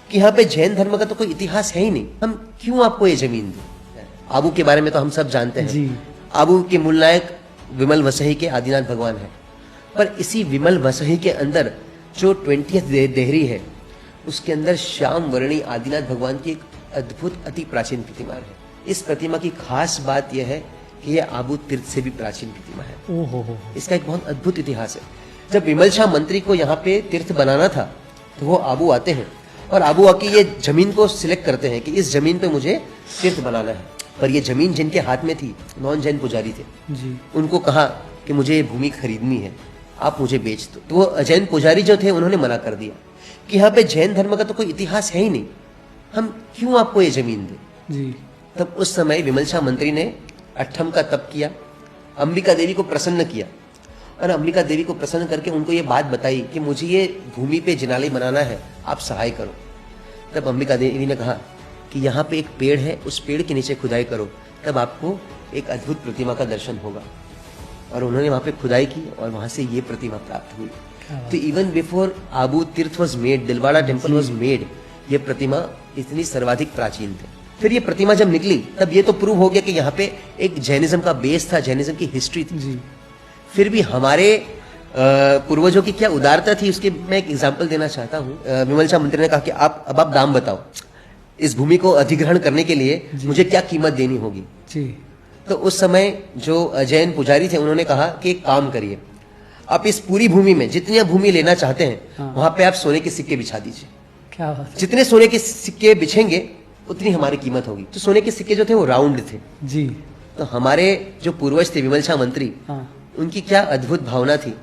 कि यहाँ पे जैन धर्म का तो कोई इतिहास है ही नहीं, हम क्यों आपको ये जमीन दें। आबू के बारे में तो हम सब जानते हैं जी। आबू के मूल नायक विमल वसई के आदिनाथ भगवान है, पर इसी विमल वसई के अंदर जो 20th देहरी है उसके अंदर श्याम वर्णी आदिनाथ भगवान की एक अद्भुत अति प्राचीन प्रतिमा है। इस प्रतिमा की खास बात यह है कि यह आबू तीर्थ से भी प्राचीन प्रतिमा है। ओहो। इसका एक बहुत अद्भुत इतिहास है। जब विमल शाह मंत्री को यहाँ पे तीर्थ बनाना था तो वो आबू आते हैं और आबू आके ये जमीन को सिलेक्ट करते हैं कि इस जमीन पे मुझे तीर्थ बनाना है। पर ये जमीन जिनके हाथ में थी नॉन जैन पुजारी थे जी। उनको कहा कि मुझे ये भूमि खरीदनी है, आप मुझे बेच दो। तो वो जैन पुजारी जो थे उन्होंने मना कर दिया कि यहाँ पे जैन धर्म का तो कोई इतिहास है ही नहीं, हम क्यों आपको ये जमीन दें। जी। तब उस समय विमल शाह मंत्री ने अट्ठम का तप किया, अंबिका देवी को प्रसन्न किया और अंबिका देवी को प्रसन्न करके उनको ये बात बताई कि मुझे ये भूमि पे जिनालय बनाना है, आप सहाय करो। तब अंबिका देवी ने कहा कि यहाँ पे एक पेड़ है, उस पेड़ के नीचे खुदाई करो, तब आपको एक अद्भुत प्रतिमा का दर्शन होगा। और उन्होंने वहां पे खुदाई की और वहां से ये प्रतिमा प्राप्त हुई। तो इवन बिफोर आबू तीर्थ was made, Dilwara temple was made, ये प्रतिमा इतनी सर्वाधिक प्राचीन थी। फिर ये प्रतिमा जब निकली तब ये तो प्रूव हो गया कि यहाँ पे एक जैनिज्म का बेस था, जैनिज्म की हिस्ट्री थी। जी। फिर भी हमारे पूर्वजों की क्या उदारता थी उसके मैं एक एग्जाम्पल देना चाहता हूँ। विमल शाह मंत्री ने कहा कि अब आप दाम बताओ, इस भूमि को अधिग्रहण करने के लिए मुझे क्या कीमत देनी होगी। जी। तो उस समय जो जैन पुजारी थे उन्होंने कहा कि एक काम करिए, आप इस पूरी भूमि में जितनी आप भूमि लेना चाहते हैं वहां पे आप सोने के सिक्के बिछा दीजिए। क्या बात है। जितने सोने के सिक्के बिछेंगे उतनी हमारी कीमत होगी। तो सोने के सिक्के जो थे वो राउंड थे। जी। तो हमारे जो पूर्वज थे विमल शाह मंत्री, उनकी क्या अद्भुत भावना थी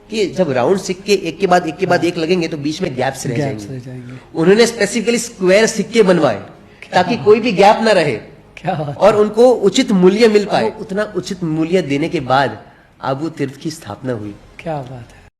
कि जब राउंड सिक्के एक के बाद एक लगेंगे तो बीच में गैप्स रह जाएंगे। उन्होंने स्पेसिफिकली स्क्वायर सिक्के बनवाए ताकि कोई भी गैप ना रहे। क्या बात। और उनको उचित मूल्य मिल पाए। उतना उचित मूल्य देने के बाद आबू तीर्थ की स्थापना हुई। क्या बात है।